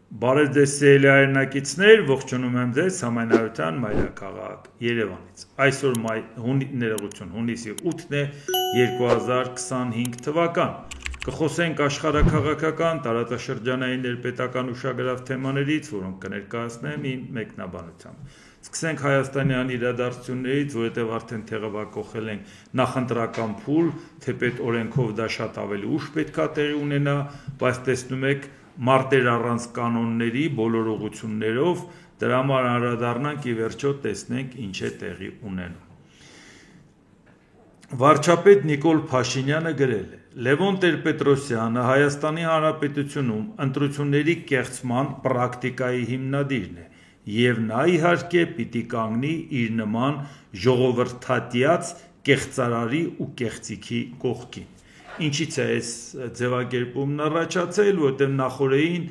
Բարև ձեզ սիրելի հայրենակիցներ, ողջունում եմ ձեզ համայնավարության մայրաքաղաք Երևանից։ Այսօր ներողություն, հունիսի 8-ն է 2025 թվական։ Կխոսենք աշխարհաքաղաքական, տարածաշրջանային ներպետական ուշագրավ թեմաներից, որոնք կներկայացնեմ իմ մեկնաբանությամբ։ Սկսենք Հայաստանյան իրադարձություններից, որովհետև արդեն տեղաբակողել ենք նախընտրական փուլ, թեպետ օրենքով դա շատ ավելի ուշ պետքա տեղի ունենա, բայց տեսնում եք մարտեր առանց կանոնների բոլոր ուղղություններով, դրա համար անդրադառնանք ի վերջո տեսնենք ինչ է տեղի ունենում։ Վարչապետ Նիկոլ Փաշինյանը գրել է. Լևոն Տեր-Պետրոսյանը Հայաստանի Հանրապետությունում ընտրությունների կեղծման պրակտիկայի հիմնադիրն է, եւ նա իհարկե պիտի կանգնի իր նման ժողովրդատյաց կեղծարարի ու կեղծիքի կողքին։ Ինչից է այս ձևակերպումն առաջացել, որտեղ նախորդին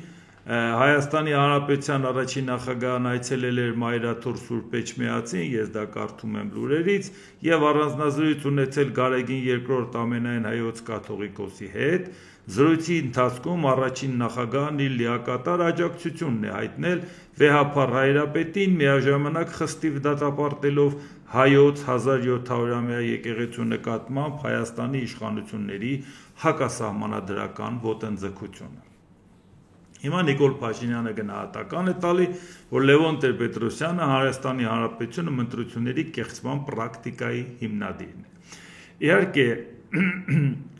Հայաստանի Հանրապետության առաջին նախագահն այցելել էր Մայրաթոր Սուրբ Էջմիածին, ես դա կարդում եմ լուրերից, եւ առանձնազրույց ունեցել Գարեգին II ամենայն հայոց կաթողիկոսի հետ։ Զրույցի ընթացքում առաջին նախագահն իր լիակատար աջակցությունն է հայտնել վեհափառ հայրապետին, միաժամանակ խստիվ դատապարտելով հայոց 1700-ամյա եկեղեցու նկատմամբ Հայաստանի իշխանությունների հակասահմանադրական ոտնձգությունը։ Հիմա Նիկոլ Փաշինյանը գնահատական է տալի, որ Լևոն Տեր-Պետրոսյանը Հայաստանի Հանրապետությունում ընտրությունների կեղծման պրակտիկայի հիմնադիրն է։ Իհարկե,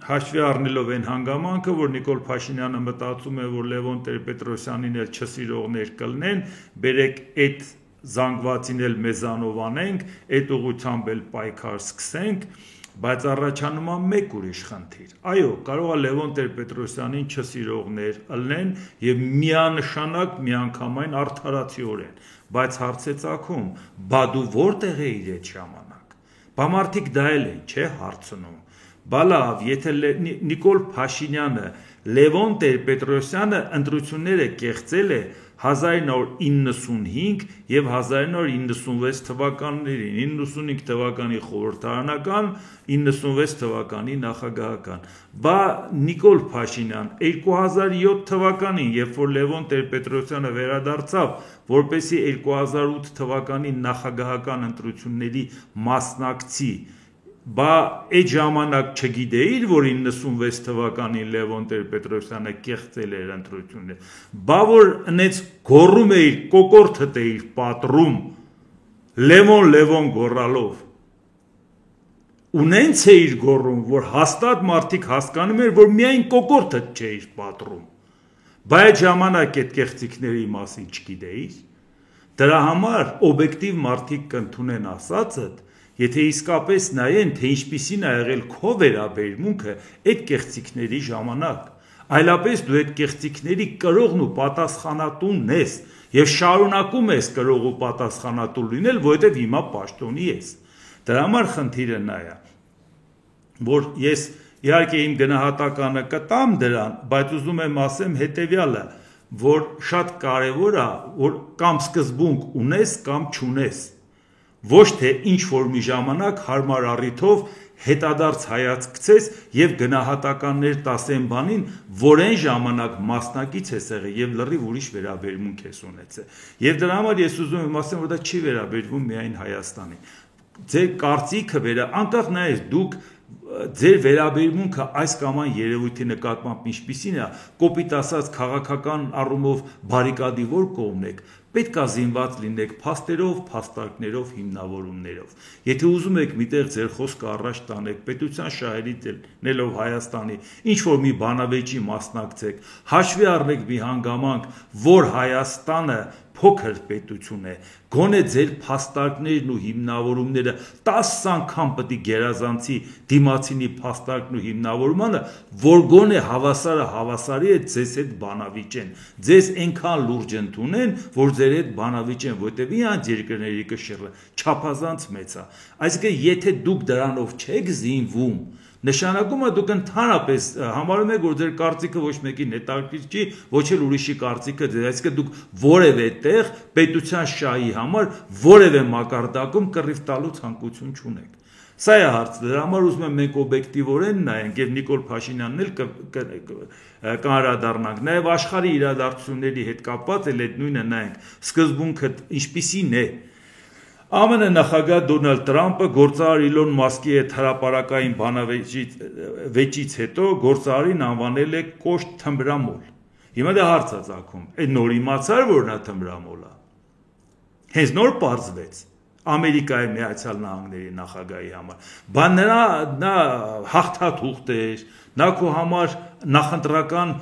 հաշվի առնելով այն հանգամանքը, որ Նիկոլ Փաշինյանը մտածում է, որ Լևոն Տեր-Պետրոսյանին էլ չսիրողներ կլինեն, բերեք այդ զանգվածին էլ մեզանով անենք, այդ ուղղությամբ էլ պայքար սկսենք, բայց առաջանում է մեկ ուրիշ խնդիր։ Այո, կարող է Լևոն Տեր-Պետրոսյանին չսիրողներ ըլնեն եւ միանշանակ միանգամայն արդարացիորեն, բայց հարց է ծագում, բա դու որտեղ էիր այդ ժամանակ։ Բա մարդիկ դա էլ են, չէ, հարցնում։ Բա լավ, եթե Նիկոլ Փաշինյանը Լևոն Տեր-Պետրոսյանը ընտրությունները կեղծել է 1995 եւ 1996 թվականներին, 95 թվականի խորհրդարանական, 96 թվականի նախագահական։ Բա Նիկոլ Փաշինյան 2007 թվականին, երբ որ Լևոն Տեր-Պետրոսյանը վերադարձավ, որպեսզի 2008 թվականի նախագահական ընտրությունների մասնակցի, բա այդ ժամանակ չգիտեիր, որ 96 թվականին Լևոն Տեր-Պետրոսյանը կեղծել էր ընտրությունները, բա որ ընեց գոռում էիր, կոկորդդ էիր պատռում, Լևոն գոռալով, ու նենց էիր գոռում, որ հաստատ մարդիկ հասկանում էր, որ միայն կոկորդդ չէիր պատռում, բա այդ ժամանակ այդ կեղծիքների մասին չգիտեիր, դրա համար օբյեկտիվ մարդիկ կընդունեն ասածդ, եթե իսկապես նայեն, թե ինչպիսին է եղել քո վերաբերմունքը այդ կեղծիքների ժամանակ, այլապես դու այդ կեղծիքների կրողն ու պատասխանատուն ես եւ շարունակում ես կրող ու պատասխանատու լինել, որովհետեւ հիմա պաշտոնի ես։ Դրա համար խնդիրը նա է, որ ես իհարկե իմ գնահատականը կտամ դրան, բայց ուզում եմ ասեմ հետեւյալը, որ շատ կարեւոր է, որ կամ սկզբունք ունես կամ չունես, ոչ թե ինչ որ մի ժամանակ հարմար առիթով հետադարձ հայացք գցես եւ գնահատականներ տաս այն բանին, որ այն ժամանակ մասնակից ես եղել եւ լրիվ ուրիշ վերաբերմունք ես ունեցել։ Եվ դրա համար ես ուզում եմ ասեմ, որ դա չի վերաբերվում միայն Հայաստանին։ Ձեր կարծիքը անկախ նայեք դուք ձեր վերաբերմունքը այս կամ այն երևույթի նկատմամբ ինչպիսին է, կոպիտ ասած քաղաքական առումով բարիկադի որ կողմն եք, պետք է զինված լինեք փաստերով, փաստարկներով, հիմնավորումներով։ Եթե ուզում եք միտեղ ձեր խոսքը առաջ տանեք, պետության շահերի դնելով Հայաստանի, ինչ որ մի բանավեճի մասնակցեք, հաշվի առնեք մի հանգամանք, որ Հայաստանը փոքր պետություն է, գոնե ձեր փաստարկներն ու հիմնավորումները 10 անգամ պետք է գերազանցի դիմացինի փաստարկն ու հիմնավորմանը, որ գոնե հավասարի է ձեզ հետ բանավիճեն, ձեզ այնքան լուրջ ընդունեն, որ ձեր հետ բանավիճեն, որտեւ իրանց երկրների կշիռը չափազանց մեծ է։ Այսինքն, եթե դուք դրանով չեք զինվում, նշանակում է դուք ընդհանրապես համարում եք, որ ձեր կարծիքը ոչ մեկին հետաքրքիր չի, ոչ էլ ուրիշի կարծիքը ձեր, այսինքն դուք որևէ տեղ պետության շահի համար որևէ մակարդակում կռիվ տալու ցանկություն չունեք։ Սա է հարցը, դրա համար ուզում եմ մենք օբյեկտիվորեն նայենք եւ Նիկոլ Փաշինյանն էլ կանդրադառնանք, նաեւ աշխարհի իրադարձությունների հետ կապված էլ այդ նույնը նայենք, սկզբունքը ինչպիսին է։ ԱՄՆ նախագահ Դոնալդ Տրամպը գործարար Իլոն Մասկի հետ հրապարակային բանավեճից հետո գործարարին անվանել է կոշտ թմբրամոլ։ Հիմա դա հարց է ծագում, այդ նոր իմացար, որ նա թմբրամոլ է։ Հենց նոր պարզվեց Ամերիկայի Միացյալ Նահանգների նախագահի համար։ Բան նա հաղթաթուղթ էր, նա քո համար նախընտրական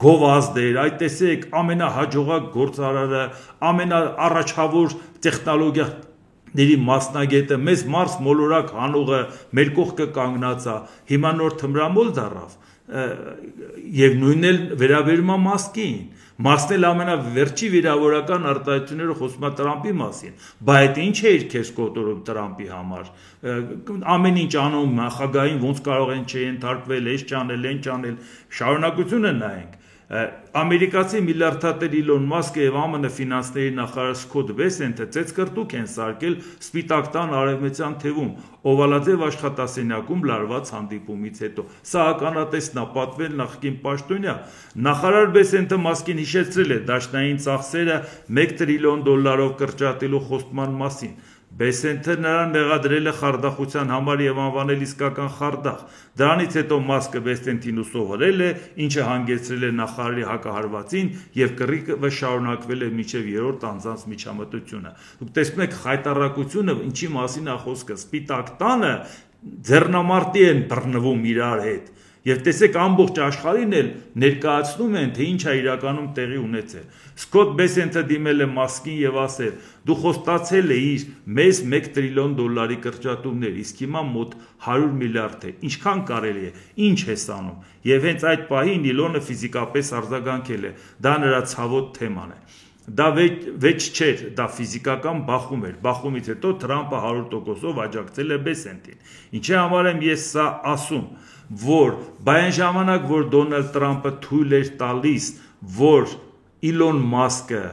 գովազդ էր, այդ տեսեք ամենահաջողակ գործարարը, ամենաառաջավոր տեխնոլոգիաների մասնագետը, մեզ Մարս մոլորակ հանողը մեր կողքը կանգնած է, հիմա նոր թմրամոլ դառավ, եւ նույնն էլ վերաբերում է Մասկին։ Մասն էլ ամենավերջի վիրավորական արտահայտությունները խոսում է Տրամպի մասին, բայց այդ ինչ է իր քեզ կոտորում Տրամպի համար, ամեն ինչ անում նախագահին ոնց կարող են չենթարկվել, այս ճանել, այն ճանել, շարունակությունը նայենք։ Ամերիկացի միլիարդատեր Իլոն Մասկը եւ ԱՄՆ ֆինանսների նախարար Սքոթ Բեսենթը ծեծկրտուկ են սարքել Սպիտակ տան արևմտյան թևում Օվալաձև աշխատասենյակում լարված հանդիպումից հետո։ Սա ականատեսն է պատվել նախկին պաշտոնյա։ Նախարար Բեսենթը Մասկին հիշեցրել է դաշնային ծախսերը $1 տրիլիոն կրճատելու խոստման մասին։ Բեսենթը նրան մեղադրել է խարդախության համար եւ անվանել իսկական խարդախ։ Դրանից հետո Մասկը Բեսենթին ուսողրել է, ինչը հանգեցրել է նախարարի հակահարվածին եւ կռիվը շարունակվել է մինչեւ 3-րդ անձանց միջամտությունը։ Դուք տեսնում եք խայտարակությունը, ինչի մասին է խոսքը, Սպիտակ տանը ձեռնամարտի են բռնվում իրար հետ։ Եվ տեսեք ամբողջ աշխարհին էլ ներկայացնում են, թե ինչ է իրականում տեղի ունեցել։ Սքոթ Բեսենթը դիմել է Մասկին եւ ասել. դու խոստացել էիր մեզ $1 տրիլիոն կրճատումներ, իսկ հիմա մոտ 100 միլիարդ է, ինչքան կարելի է, ինչ ես անում։ Եվ հենց այդ պահին Իլոնը ֆիզիկապես արձագանքել է, դա նրա ցավոտ թեման է։ Դա վեճ չէր, դա ֆիզիկական բախում էր։ Բախումից հետո Տրամպը 100%-ով աջակցել է Բեսենթին։ Ինչի համար եմ ես սա ասում, որ բայն ժամանակ, որ Դոնալդ Տրամպը թույլ էր տալիս, որ Իլոն Մասկը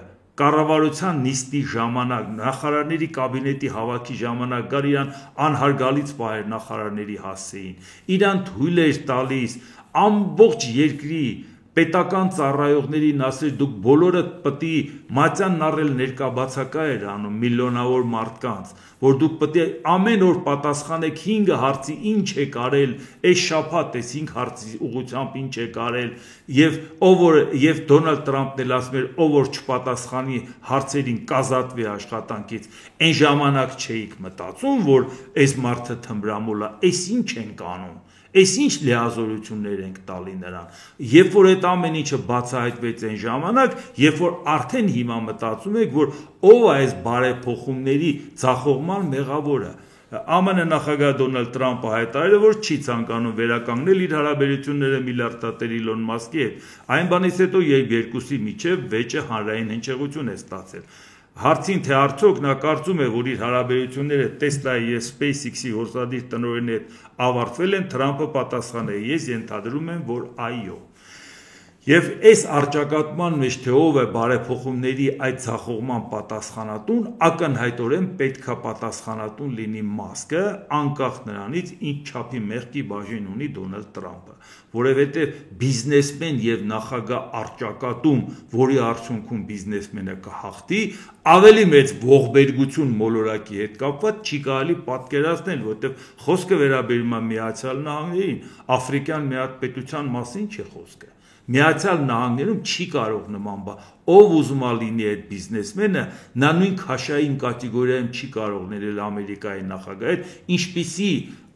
կառավարության նիստի ժամանակ, նախարարների կաբինետի հավաքի ժամանակ գար իրան անհարգալից պահեր նախարարների հասցեին, իրան թույլ էր տալիս ամբողջ երկրի պետական ծառայողներին ասել դուք բոլորը պետք է մատյանն առել ներկաբացակա էր անում միլիոնավոր մարդկանց, որ դուք պետք է ամեն օր պատասխանեք 5 հարցի ինչ է կարել, այս շաբաթ էս 5 հարցի ուղղությամբ ինչ է կարել, եւ Դոնալդ Տրամպն էլ ասում էր ով որ չպատասխանի հարցերին կազատվի աշխատանքից, այն ժամանակ չէիք մտածում, որ այս մարդը թմբրամոլ է, այս ինչ ենք անում։ Այս ինչ լիազորություններ ենք տալի նրան, երբ որ այդ ամեն ինչը բացահայտվեց այն ժամանակ, երբ որ արդեն հիմա մտածում եք, որ ով է այս բարեփոխումների ձախողման մեղավորը։ ԱՄՆ նախագահ Դոնալդ Տրամպը հայտարարել է, որ չի ցանկանում վերականգնել իր հարաբերությունները միլիարդատեր Իլոն Մասկի հետ, այն բանից հետո երբ երկուսի միջև վեճը հանրային հնչեղություն է ստացել։ Հարցին թե արդյոք նա կարծում է, որ իր հարաբերությունները Տեսլայի եւ SpaceX-ի գործադիր տնօրենի հետ ավարտվել են, Տրամպը պատասխանել է. ես ենթադրում եմ, որ այո։ Եվ այս առճակատման մեջ թե ով է բարեփոխումների այդ ձախողման պատասխանատուն, ակնհայտորեն պետքա պատասխանատուն լինի Մասկը, անկախ նրանից ինչ չափի մեղքի բաժին ունի Դոնալդ Տրամպը, որովհետև բիզնեսմեն եւ նախագահ առճակատում, որի արդյունքում բիզնեսմենը կհաղթի, ավելի մեծ ողբերգություն մոլորակի հետ կապված չի կարելի պատկերացնել, որովհետև խոսքը վերաբերում է Միացյալ Նահանգներին, աֆրիկյան միապետության մասին չի խոսքը։ Միացյալ Նահանգներում չի կարող նման բան, ով ուզում է լինի այդ բիզնեսմենը, նա նույն քաշային կատեգորիայում չի կարող ներել Ամերիկայի նախագահի հետ, ինչպիսի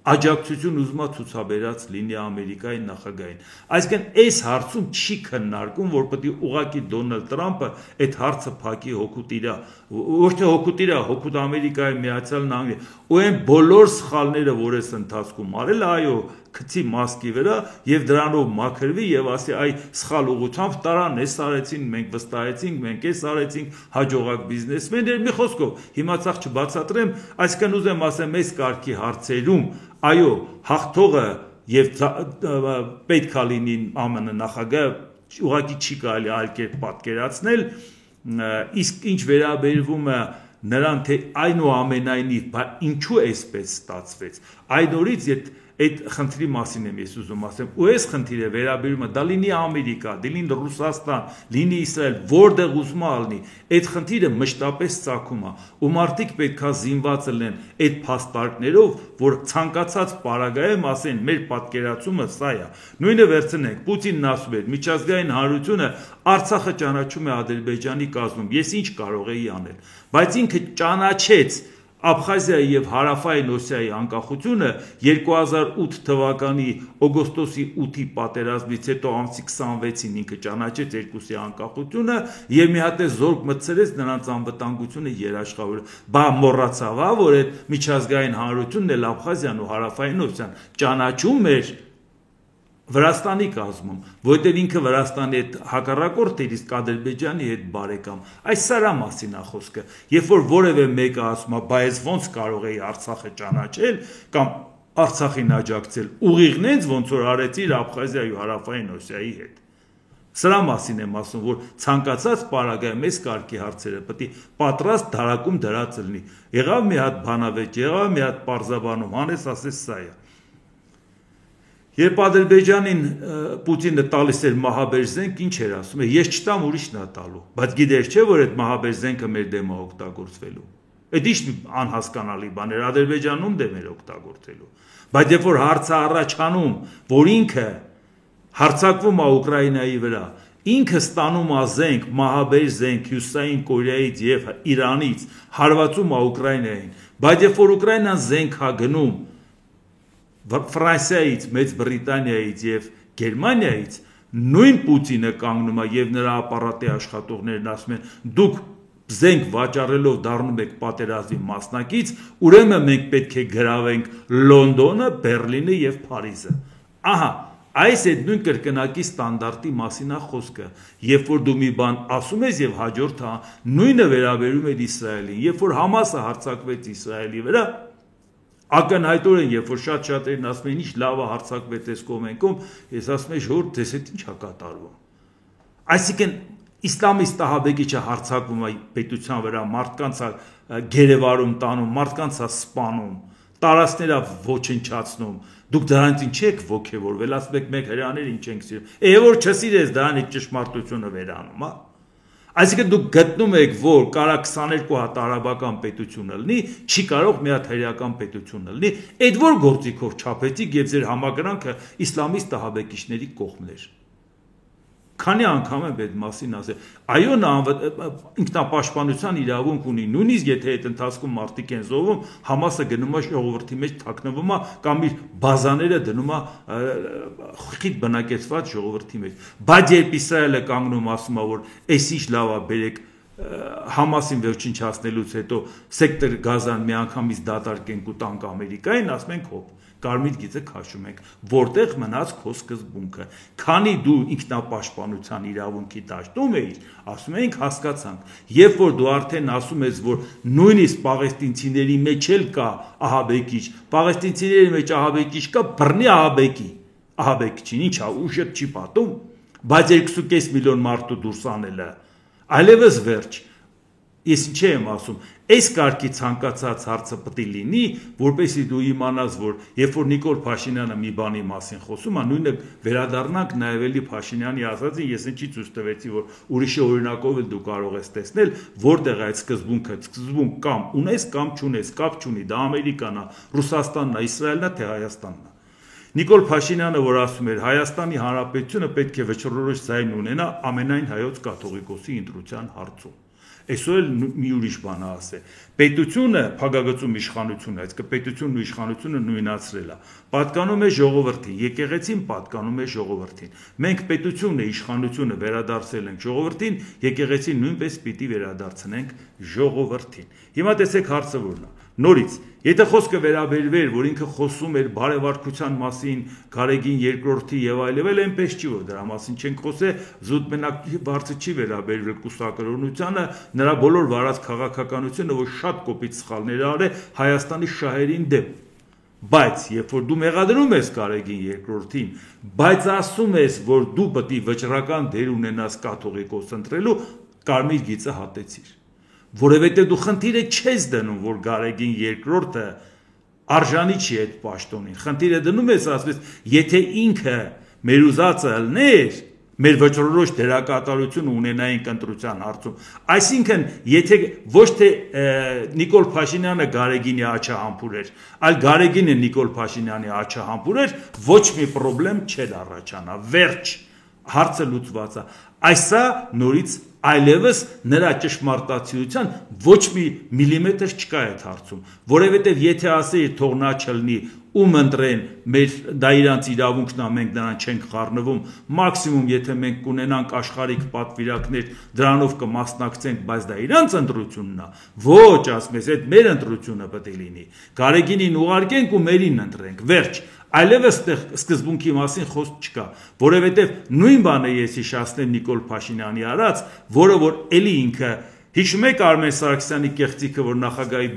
աջակցություն ուզում է ցուցաբերած լինի Ամերիկայի նախագահին։ Այսինքն այս հարցում չի քննարկում, որ պետք է ուղղակի Դոնալդ Տրամպը այդ հարցը փակի հօգուտ իր, ոչ թե հօգուտ իր, հօգուտ Ամերիկայի Միացյալ Նահանգների, ու այն բոլոր սխալները, որ այս ընթացքում արել, այո, քցի Մասկի վրա եւ դրանով մաքրվի եւ ասի այ սխալ ուղղությամբ տարան, էս արեցին, մենք վստահեցինք, մենք էս արեցինք, հաջողակ բիզնեսմեններ, մի խոսքով, հիմա ցախ չբացատրեմ, այսինքն ուզեմ ասեմ, այս կարգի հարցերում, այո, հաղթողը եւ պետք է լինի ԱՄՆ նախագահը, ուղղակի չի կարելի այլ կերպ պատկերացնել, իսկ ինչ վերաբերվում է նրան թե այնուամենայնիվ ինչու էսպես ստացվեց այդ օրից այդ խնդրի մասին եմ ես ուզում ասեմ ու այս խնդիրը վերաբերում է դա լինի Ամերիկա, լինի Ռուսաստան, լինի Իսրայել, որտեղ ուզում ալնի, այդ խնդիրը մշտապես ծագում է ու մարդիկ պետքա զինված լինեն այդ փաստարկներով, որ ցանկացած պարագայում ասեն մեր պատկերացումը սա է։ Նույնը վերցնենք, Պուտինն ասում էր միջազգային հանրությունը Արցախը ճանաչում է Ադրբեջանի կազմում, ես ինչ կարող էի անել, բայց ինքը ճանաչեց Աբխազիայի եւ Հարավային Օսիայի անկախությունը 2008 թվականի օգոստոսի 8-ի պատերազմից հետո ամսի 26-ին ինքը ճանաչեց երկուսի անկախությունը եւ մի հատ է զորք մտցրեց նրանց անվտանգությունը երաշխավորել։ Բա մոռացավ, որ այդ միջազգային հանրությունն էլ Աբխազիան ու Հարավային Օսիան ճանաչում էր Վրաստանի կազմում, որտեղ ինքը Վրաստանի հետ հակառակորդ էր, իսկ Ադրբեջանի հետ բարեկամ։ Այս սրա մասին է խոսքը։ Երբ որ որևէ մեկը ասում է, բայց ոնց կարող էի Արցախը ճանաչել կամ Արցախին աջակցել, ուղիղն այնց ոնց որ արեցիր Աբխազիայի ու Հարավային Օսիայի հետ։ Սրա մասին եմ ասում, որ ցանկացած պարագայում այս կարգի հարցերը պետք է պատրաստ դարակում դրած լինի։ Եղավ մի հատ բանավեճ, եղավ մի հատ պարզաբանում, հանես ասես սա է։ Երբ Ադրբեջանին Պուտինը տալիս էր մահաբեր զենք, ինչ էր ասում, ես չտամ ուրիշն է տալու, բայց գիտեր չէ, որ այդ մահաբեր զենքը մեր դեմ է օգտագործվելու։ Այդ ինչ անհասկանալի բան էր, Ադրբեջանում դեմ էր օգտագործելու։ Բայց երբ որ հարցը առաջանում, որ ինքը հարձակվում է Ուկրաինայի վրա, ինքը ստանում է զենք, մահաբեր զենք Հյուսիսային Կորեայից եւ Իրանից, հարվածում է Ուկրաինային, բայց երբ որ Ուկրաինան զենք է գնում Ֆրանսիայից, Մեծ Բրիտանիայից եւ Գերմանիայից նույն Պուտինը կանգնում է եւ նրա ապարատի աշխատողներն ասում են դուք զենք վաճառելով դառնում եք պատերազմի մասնակից, ուրեմն մենք պետք է գրավենք Լոնդոնը, Բերլինը եւ Փարիզը։ Ահա, այս այդ նույն կրկնակի ստանդարտի մասին է խոսքը։ Երբ որ դու մի բան ասում ես եւ հաջորդը նույնը վերաբերում է Իսրայելին, երբ որ Համասը հարձակվեց Իսրայելի վրա, ակնհայտորեն, երբ որ շատ-շատերն ասում են, ինչ լավ է հարձակվեց այս կողմենքով, ես ասում եմ, ժողովուրդ, դες այդ ինչ է կատարվում։ Այսինքն իսլամիստ ահաբեկիչը հարձակվում է պետության վրա, մարդկանց է գերեվարում տանում, մարդկանց է սպանում, տարածքները ոչնչացնում։ Դուք դրանից ինչ եք ոգևորվել, ասում եք մենք հրեաներ ինչ ենք սիրում։ Որ չսիրես դրանից ճշմարտությունը վերանում, հա։ Այսինքն դուք գտնում եք, որ կարա 22 հատ արաբական պետություն լինի, չի կարող մի հատ հրեական պետություն լինի, այդ որ գործիքով չափեցիք եւ ձեր համակրանքը իսլամիստ ահաբեկիչների կողմն էր։ Քանի անգամ եմ այդ մասին ասել։ Այո, նա ինքնապաշտպանության իրավունք ունի, նույնիսկ եթե այդ ընթացքում մարդիկ են զոհվում, Համասը գնում է ժողովրդի մեջ թաքնվում է կամ իր բազաները դնում է խիտ բնակեցված ժողովրդի մեջ։ Բայց երբ Իսրայելը կանգնում ասում է, որ այս ինչ լավ է, բերեք Համասին վերջնչացնելուց հետո սեկտոր Գազան միանգամից դատարկենք ու տանք Ամերիկային, ասում ենք հոп, կարմիր գիծը քաշում ենք, որտեղ մնաց քո սկզբունքը։ Քանի դու ինքնապաշտպանության իրավունքի դաշտում էիր, ասում ենք հասկացանք, երբ որ դու արդեն ասում ես, որ նույնիսկ պաղեստինցիների մեջ էլ կա ահաբեկիչ, պաղեստինցիների մեջ ահաբեկիչ կա, բռնի ահաբեկիչին, ինչա ուժը չի պատում, բայց 2.5 միլիոն մարդու դուրս անելը այլևս վերջ։ Ես ինչ եմ ասում, այս կարգի ցանկացած հարցը պետք է լինի, որպեսզի դու իմանաս, որ երբ որ Նիկոլ Փաշինյանը մի բանի մասին խոսում է, նույնը վերադառնանք նաև էլի Փաշինյանի ասածին, ես ինչի ցույց տվեցի, որ ուրիշի օրինակով էլ դու կարող ես տեսնել, որտեղ այդ սկզբունք կամ ունես կամ չունես, կապ չունի, դա Ամերիկան է, Ռուսաստանն է, Իսրայելն է, թե Հայաստանն է։ Նիկոլ Փաշինյանը, որ ասում էր, Հայաստանի Հանրապետությունը պետք է վճռորոշ ձայն ունենա ամենայն հայոց կաթողիկոսի ընտրության հարցում։ Այսօր էլ մի ուրիշ բան է ասել։ Պետությունը, փակագծում իշխանությունը, այսինքն պետությունն ու իշխանությունը նույնացրել է։ Պատկանում է ժողովրդին, եկեղեցին պատկանում է ժողովրդին։ Մենք պետությունն ու իշխանությունը վերադարձել ենք ժողովրդին, եկեղեցին նույնպես պիտի վերադարձնենք ժողովրդին։ Հիմա տեսեք հարցը որն է։ Նորից, եթե խոսքը վերաբերվեր, որ ինքը խոսում էր բարեվարկության մասին, Գարեգին երկրորդի եւ այլևել, այնպես չի, որ դրա մասին չենք խոսել, զուտ մենակ բարձր չի վերաբերվել կուսակրոնությանը, նրա բոլոր վարած քաղաքականությունը, որ շատ կոպիտ սխալներ արել Հայաստանի շահերին դեմ։ Բայց երբ որ դու մեղադրում ես Գարեգին երկրորդին, բայց ասում ես, որ դու պետք է վճռական դեր ունենաս կաթողիկոս ընտրելու, կարմիր գիծը հատեցիր։ որովհետև դու խնդիրը չես դնում, որ Գարեգին երկրորդը արժանի չի այդ պաշտոնին, խնդիրը դնում ես, ասում ես, եթե ինքը մեր ուզածը ըլներ, մեր վճռորոշ դերակատարություն ունենայինք ընտրության հարցում, այսինքն եթե ոչ թե Նիկոլ Փաշինյանը Գարեգինի աջահամբուր էր, այլ Գարեգինը Նիկոլ Փաշինյանի աջահամբուր էր, ոչ մի խնդրեմ չէր առաջանա, վերջ, հարցը լուծված է, այսա նորից այլևս նրա ճշմարտացիության ոչ մի միլիմետր չկա այդ հարցում, որովհետև եթե ասեի թող նա չլինի ում ընտրեն մեր դա իրանց իրավունքն է, մենք նրան չենք խառնվում, մաքսիմում եթե մենք կունենանք աշխարհիկ պատվիրակներ, դրանով կմասնակցենք, բայց դա իրանց ընտրությունն է, ոչ, ասում ես, այդ մեր ընտրությունը պետք է լինի, Գարեգինին ուղարկենք ու մերին ընտրենք, վերջ, այլևս սկզբունքի մասին խոսք չկա, որովհետև նույն բանը ես հիշեցնեմ Նիկոլ Փաշինյանի արած, որը որ էլի ինքը հիշում եք Արմեն Սարգսյանի կեղծիքը, որ նախագահի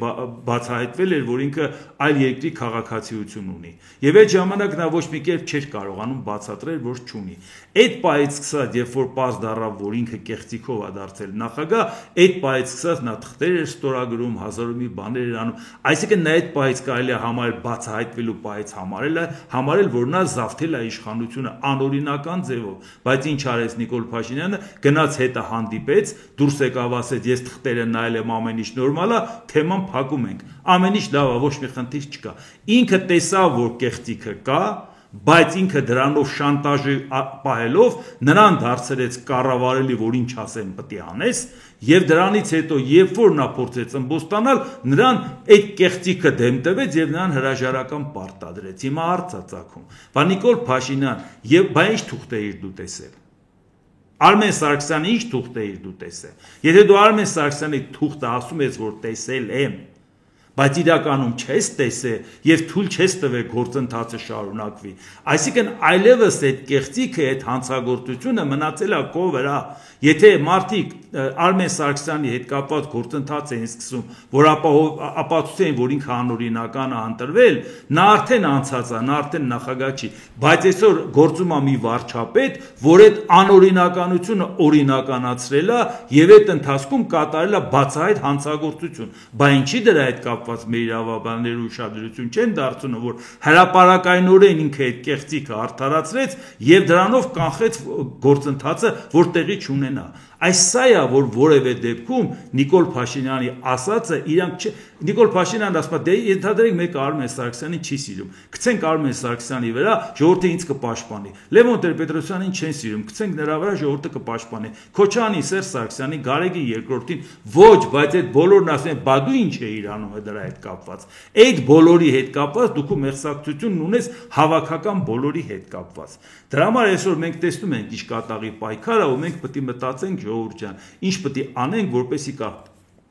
բացահայտվել էր, որ ինքը այլ երկրի քաղաքացիություն ունի։ Եվ այդ ժամանակ նա ոչ մի կերպ չէր կարողանում բացատրել, որ չունի։ Այդ պահից սկսած, երբ որ պարզ դառավ, որ ինքը կեղծիքով է դարձել նախագահ, այդ պահից սկսած նա թղթեր էր ստորագրում, հազար ու մի բաներ էր անում։ Այսինքն նա այդ պահից կարելի է համարել բացահայտվելու պահից համարել, որ նա զավթել է իշխանությունը անօրինական ձևով, բայց ինչ արեց Նիկոլ Փաշինյանը, գնաց հետը հանդիպեց, դուրս եկավ ասեց ես թղթերը նայել եմ, ամեն ինչ նորմալ է, թեման փակում ենք, ամեն ինչ լավ է, ոչ մի խնդիր չկա, ինքը տեսավ, որ կեղծիքը կա, բայց ինքը դրանով շանտաժի պահելով նրան դարձրեց կառավարելի, որ ինչ ասեմ պետք է անես, եւ դրանից հետո երբ որ նա փորձեց ըմբոստանալ, նրան այդ կեղծիքը դեմ տվեց եւ նրան հրաժարական պարտադրեց, հիմա հարց է ծագում, բա Նիկոլ Փաշինյան, եւ բա ինչ թուղթ էիր դու տեսել, Արմեն Սարգսյանի ինչ թուղթ էիր դու տեսել, եթե դու Արմեն Սարգսյանի թուղթը ասում ես, որ տեսել եմ, բայց իրականում չես տեսել եւ թույլ չես տվել գործընթացը շարունակվի, այսինքն այլևս այդ կեղծիքը, այդ հանցագործությունը մնացել է քո վրա, եթե մարդիկ Արմեն Սարգսյանի հետ կապված գործընթաց էին սկսում, որ ապացուցեն, որ ինքը անօրինական է ընտրվել, նա արդեն անցած է, նա արդեն նախագահ չի, բայց այսօր գործում է մի վարչապետ, որ այդ անօրինականությունը օրինականացրել է եւ այդ ընթացքում կատարել է բացահայտ հանցագործություն, բա ինչի դրա հետ կապված մեր իրավաբանները ուշադրություն չեն դարձնում, որ հրապարակայնորեն ինքը այդ կեղծիքը արդարացրեց եւ դրանով կանխեց գործընթացը, որ տեղի չունենա։ Այս սա է, որ որևէ դեպքում Նիկոլ Փաշինյանի ասածը իրանք Նիկոլ Փաշինյանն ասում է, դե ենթադրենք մեկը Արմեն Սարգսյանին չի սիրում, գցենք Արմեն Սարգսյանի վրա, ժողովուրդը ինձ կպաշտպանի։ Լևոն Տեր-Պետրոսյանին չեն սիրում, գցենք նրա վրա, ժողովուրդը կպաշտպանի։ Քոչարյանի, Սերժ Սարգսյանի, Գարեգին երկրորդին, ոչ, բայց այդ բոլորն ասում են, բա դու ինչ էիր անում դրա հետ կապված։ Այդ բոլորի հետ կապված դուք մեղսակցությունն ունես հավաքական բոլորի հետ կապված։ Դրա համար այսօր մենք տեսնում ենք ինչ կատաղի պայքարը, ու մենք պետք է մտածենք ժողովուրդ ջան, ինչ պետք է անենք, որպեսզի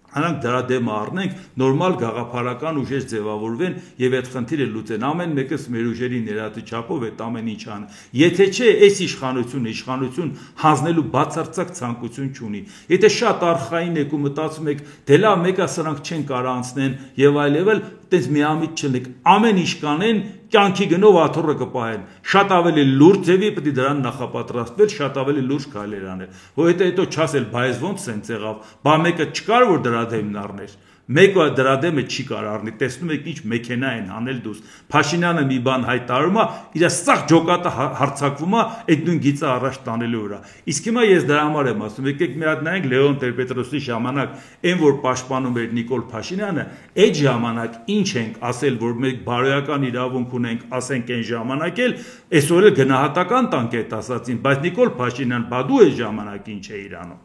Անանք դրա դեմը առնենք, նորմալ գաղափարական ուժեր ձևավորվեն եւ այդ խնդիրը լուծեն։ Ամեն մեկս մեր ուժերի ներածի չափով այդ ամեն ինչ ան։ Եթե չէ, այս իշխանություն հանձնելու բացարձակ ցանկություն չունի։ Եթե շատ արխային եք ու մտածում եք, դե լավ, մեկը սրանք չեն կարող անցնեն եւ այլևել, այդպես միամիտ չլինեք։ Ամեն ինչ կանեն, կյանքի գնով աթոռը կպահեն։ Շատ ավելի լուրջ ձևի պետք է դրան նախապատրաստվել, շատ ավելի լուրջ քայլեր անել։ Որովհետեւ հետո չասել, բայց ոնց սենց եղավ, բա մեկը չկար որ դրա դեմն առներ։ Մեկը դրա դեմը չի կարող առնի, տեսնում եք ինչ մեքենա են անել դուս։ Փաշինյանը մի բան հայտարարում է, իր սաղ ջոկատը հարցակվում է այդ նույն գիծը առաջ տանելու վրա։ Իսկ հիմա ես դրա համար եմ ասում, եկեք մի հատ նայենք Լևոն Տեր-Պետրոսի ժամանակ, այն որ պաշտպանում էր Նիկոլ Փաշինյանը, այդ ժամանակ ինչ ենք ասել, որ մենք բարոյական իրավունք ունենք, ասենք այն ժամանակ էլ, այսօր էլ գնահատական տանք այդ ասածին, բայց Նիկոլ Փաշինյան, բա դու այս ժամանակ ինչ էիր անում։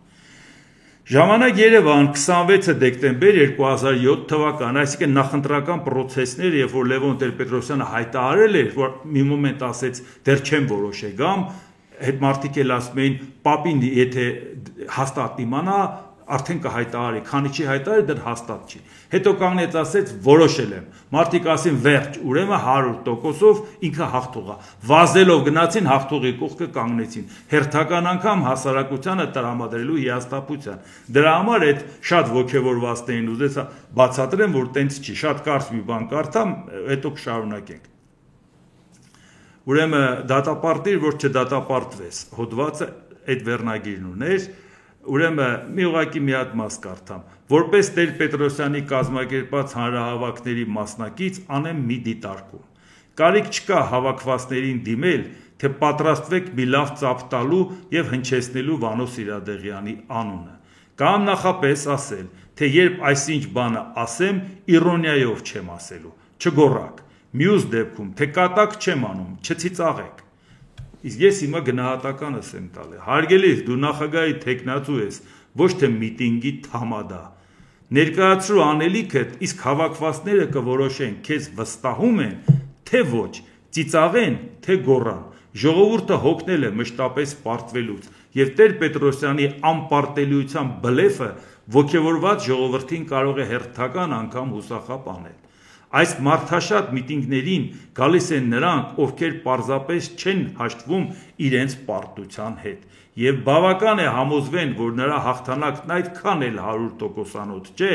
Ժամանակ Երևան 26 դեկտեմբեր 2007 թվական, այսինքն նախընտրական պրոցեսներ, երբ որ Լևոն Տեր-Պետրոսյանը հայտարարել էր, որ մի մոմենտ ասեց, դեռ չեմ որոշել գամ, հետ մարդիկ էլ ասում էին, պապին եթե հաստատ իմանա, արդեն կհայտարարի, քանի չի հայտարարի, դեռ հաստատ չի։ Հետո կանգնեց ասեց, որոշել եմ։ Մարդիկ ասին վերջ, ուրեմն 100%-ով ինքը հաղթող է։ Վազելով գնացին հաղթողի կողքը կանգնեցին։ Հերթական անգամ հասարակությանը տրամադրելու հիասթափության։ Դրա համար այդ շատ ոգևորված էին ուզեց բացատրեմ, որ տենց չի, շատ կարճ մի բան կարդամ, հետո կշարունակենք։ Ուրեմն դատապարտիր, որ չդատապարտվես։ Հոդվածը այդ վերնագիրն ուներ, Ուրեմն մի ուղղակի մի հատ մաս կարդամ, որպես Տեր-Պետրոսյանի կազմակերպած հանրահավաքների մասնակից անեմ մի դիտարկում։ Կարիք չկա հավաքվածներին դիմել, թե պատրաստվեք մի լավ ծափ տալու եւ հնչեցնելու Վանո Սիրադեղյանի անունը։ Կամ նախապես ասել, թե երբ այսինչ բանը ասեմ, իրոնիայով չեմ ասելու, չգոռաք, մյուս դեպքում, թե կատակ չեմ անում, չծիծաղեք։ Իսկ ես հիմա գնահատականս եմ տալի։ Հարգելիս, դու նախագահի թեկնածու ես, ոչ թե միտինգի թամադա։ Ներկայացրու անելիքդ, իսկ հավաքվածները կորոշեն, քեզ վստահում են, թե ոչ, ծիծաղեն, թե գոռան։ Ժողովուրդը հոգնել է մշտապես պարտվելուց, եւ Տեր-Պետրոսյանի անպարտելիության բլեֆը ոգևորված ժողովրդին կարող է հերթական անգամ հուսախաբ անել։ Այս մարդաշատ միտինգներին գալիս են նրանք, ովքեր պարզապես չեն հաշտվում իրենց պարտության հետ, եւ բավական է համոզվեն, որ նրա հաղթանակն այդքան էլ 100%-անոց չէ,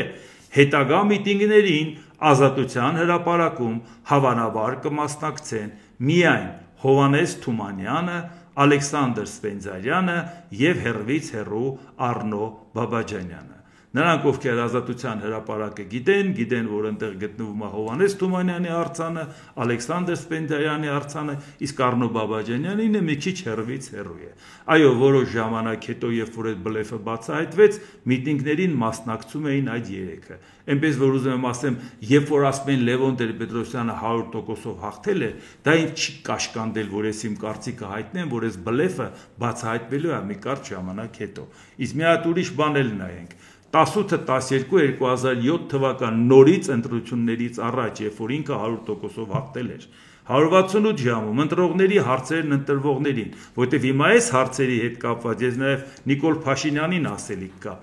հետագա միտինգներին Ազատության հրապարակում հավանաբար կմասնակցեն միայն Հովհաննես Թումանյանը, Ալեքսանդր Սպենդիարյանը եւ հեռվից հեռու Առնո Բաբաջանյանը։ Նրանք, ովքեր Ազատության հրապարակը գիտեն, որ այնտեղ գտնվում է Հովհաննես Թումանյանի արձանը, Ալեքսանդր Սպենդիարյանի արձանը, իսկ Առնո Բաբաջանյանինը մի քիչ հեռվից հեռու է։ Այո, որոշ ժամանակ հետո, երբ որ այդ բլեֆը բացահայտվեց, միտինգներին մասնակցում էին այդ երեքը։ Այնպես որ ուզում եմ ասեմ, երբ որ ասում են Լևոն Տեր-Պետրոսյանը 100%-ով հաղթել է, դա ինձ չի կաշկանդել, որ ես իմ կարծիքը հայտնեմ, որ այս բլեֆը բացահայտվելու է մի կարճ ժամանակ հետո։ Իսկ մի հատ ուրիշ բան էլ նայենք։ 18-12-2007 թվական նորից ընտրություններից առաջ, երբ որ ինքը 100%-ով հաղթել էր, 168 ժամում ընտրողների հարցերն ընտրվողներին, որտեղ հիմա այս հարցերի հետ կապված ես նաև Նիկոլ Փաշինյանին ասելիք կա։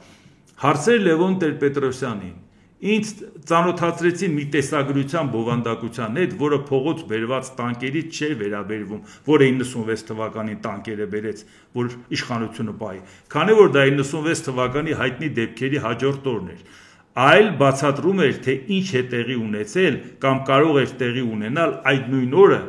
Հարցեր Լևոն Տեր-Պետրոսյանին։ Ինձ ծանոթացրեցին մի տեսագրության բովանդակության հետ, որը փողոց բերված տանկերից չէր վերաբերվում, որը 96 թվականին տանկերը բերեց, որ իշխանությունը պահի, քանի որ դա 96 թվականի հայտնի դեպքերի հաջորդ օրն էր, այլ բացատրում էր, թե ինչ է տեղի ունեցել կամ կարող էր տեղի ունենալ այդ նույն օրը,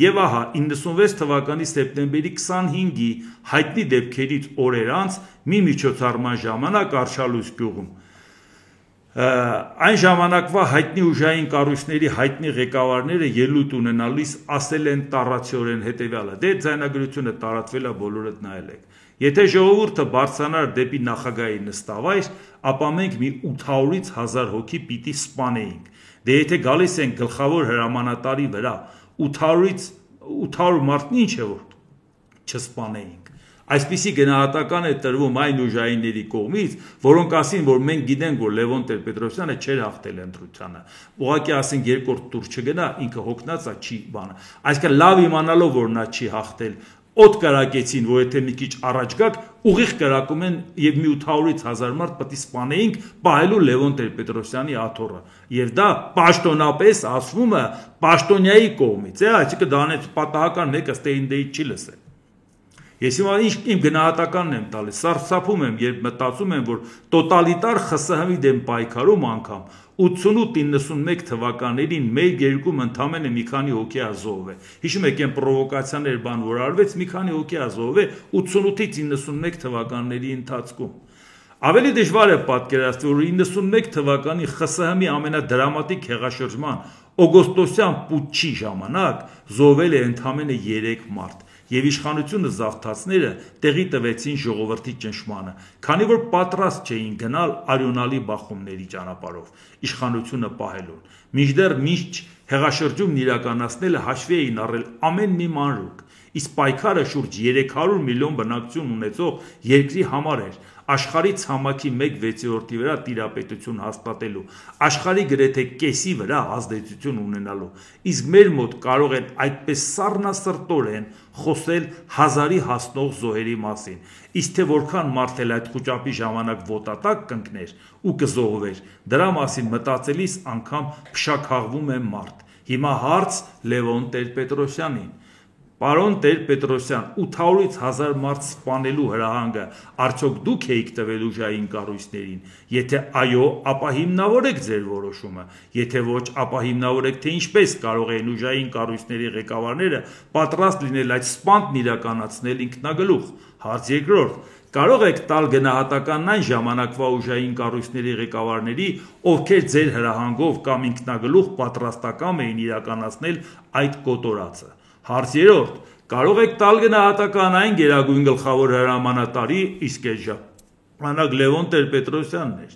եւ ահա 96 թվականի սեպտեմբերի 25-ի հայտնի դեպքերից օրեր անց մի միջոցառման ժամանակ Արշալույս գյուղում այն ժամանակվա հայտնի ուժային կառույցների հայտնի ղեկավարները ելույթ ունենալիս ասել են տառացիորեն հետևյալը. դե ձայնագրությունը տարածվել է, բոլորդ նայել եք։ Եթե ժողովուրդը բարձրանար դեպի նախագահի նստավայր, ապա մենք մի 800-ից 1000 հոգի պիտի սպանեինք։ Դե եթե գալիս են գլխավոր հրամանատարի վրա 800 մարդն ինչ է որ չսպանեինք։ Այսպիսի գնահատական է տրվում այն ուժայինների կողմից, որոնք ասին, որ մենք գիտենք, որ Լևոն Տեր-Պետրոսյանը չէր հաղթել ընտրությանը։ Ուղղակի ասենք երկրորդ տուր չգնա, ինքը հոգնած է, չի բանը։ Այսինքն լավ իմանալով, որ նա չի հաղթել, օդ կրակեցին, որ եթե մի քիչ առաջ գաք, ուղիղ կրակում են եւ մի 800-ից 1000 մարդ պետք է սպանեինք, պահելու Լևոն Տեր-Պետրոսյանի աթոռը։ Եվ դա պաշտոնապես ասվում է պաշտոնյայի կողմից, այսինքն դա անեց պատահական մեկը ստեյնդեից չի լսել։ Ես հիմա իմ գնահատականն եմ տալիս, սարսափում եմ, երբ մտածում եմ, որ տոտալիտար ԽՍՀՄ-ի դեմ պայքարում անգամ 88-91 թվականներին մեր երկում ընդամենը մի քանի հոգի ազով է։ Հիշում եք այն պրովոկացիաներ բան որ արվեց, մի քանի հոգի ազով է 88-ից 91 թվականների ընթացքում։ Ավելի դժվար է պատկերացնել, որ 91 թվականի ԽՍՀՄ-ի ամենադրամատիկ հեղաշրջման օգոստոսյան պուտչի ժամանակ զոհվել է ընդամենը 3 մարդ։ Եվ իշխանությունը զավթածները տեղի տվեցին ժողովրդի ճնշմանը, քանի որ պատրաստ չէին գնալ արյունալի բախումների ճանապարհով իշխանությունը պահելուն։ Մինչդեռ միշտ հեղաշրջումն իրականացնելը հաշվի էին առել ամեն մի մանրուք, իսկ պայքարը շուրջ 300 միլիոն բնակչություն ունեցող երկրի համար էր, աշխարհի ցամաքի 1/6-ի վրա տիրապետություն հաստատելու, աշխարհի գրեթե կեսի վրա ազդեցություն ունենալու, իսկ մեր մոտ կարող են այդպես սառնասրտորեն խոսել 1000-ի հասնող զոհերի մասին, իսկ թե որքան մարդ էլ այդ խոճապի ժամանակ ոտատակ կընկներ ու կզոհվեր, դրա մասին մտածելիս անգամ փշաքաղվում է մարդ։ Հիմա հարց Լևոն Տեր-Պետրոսյանին։ Պարոն Տեր-Պետրոսյան, 800-ից 1000 մարդ սպանելու հրահանգը արդյոք դուք եք տվել ուժային կառույցներին։ Եթե այո, ապա հիմնավորեք ձեր որոշումը։ Եթե ոչ, ապա հիմնավորեք, թե ինչպես կարող են ուժային կառույցների ղեկավարները պատրաստ լինել այդ սպանդն իրականացնել ինքնագլուխ։ Հարց երկրորդ. Կարող եք տալ գնահատականն այն ժամանակվա ուժային կառույցների ղեկավարների, ովքեր ձեր հրահանգով կամ ինքնագլուխ պատրաստակամ էին իրականացնել այդ կոտորածը։ Հարց 3. Կարող եք տալ գնահատական այն գերագույն գլխավոր հրամանատարի, իսկ այդ ժամանակ Լևոն Տեր-Պետրոսյանն էր,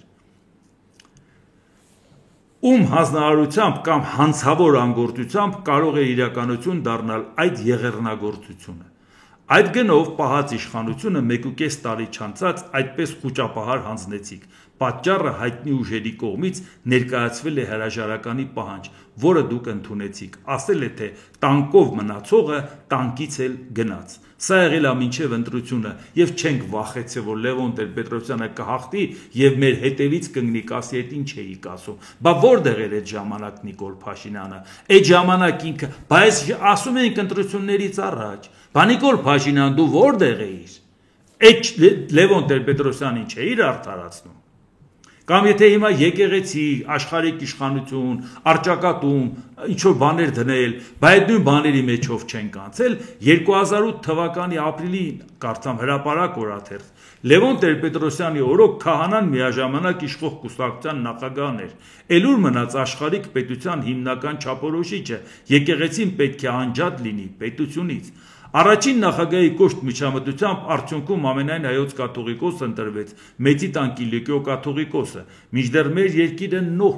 ում հանձնարարությամբ կամ հանցավոր անգործությամբ կարող է իրականություն դառնալ այդ եղեռնագործությունը։ Այդ գնով պահած իշխանությունը 1.5 տարի չանցած այդպես խուճապահար հանձնեցիք։ Պատճառը հայտնի ուժերի կողմից ներկայացվել է հրաժարականի պահանջ, որը դուք ընդունեցիք, ասել է, թե տանկով մնացողը տանկից էլ գնաց։ Սա եղել է մինչև ընտրությունը, եւ չենք վախեցել, որ Լևոն Տեր-Պետրոսյանը կհաղթի եւ մեր հետևից կընկնի, կասի այդ ինչ էի ասում։ Բա որտեղ էր այդ ժամանակ Նիկոլ Փաշինյանը։ Այդ ժամանակ ինքը, բայց ասում ենք ընտրություններից առաջ։ Բա Նիկոլ Փաշինյան, դու որտեղ էիր։ Այդ Լևոն Տեր-Պետրոսյանին չէիր արդարացնում։ Կամ եթե հիմա եկեղեցի, աշխարհիկ իշխանություն, արճակատում, ինչ-որ բաներ դնել, բայց նույն բաների մեջով չենք անցել, 2008 թվականի ապրիլին կարծամ հրապարակ օրաթերթ Լևոն Տեր-Պետրոսյանի օրոք քահանան միաժամանակ իշխող կուսակցության նախագահն էր։ Էլուր մնաց աշխարհիկ պետության հիմնական չափորոշիչը, եկեղեցին պետք է անջատ լինի պետությունից։ Առաջին նախագահի կոշտ միջամտությամբ արդյունքում ամենայն հայոց կաթողիկոս ընտրվեց, մեծի տան Կիլիկիո կաթողիկոսը, մինչդեռ մեր երկիրը նոր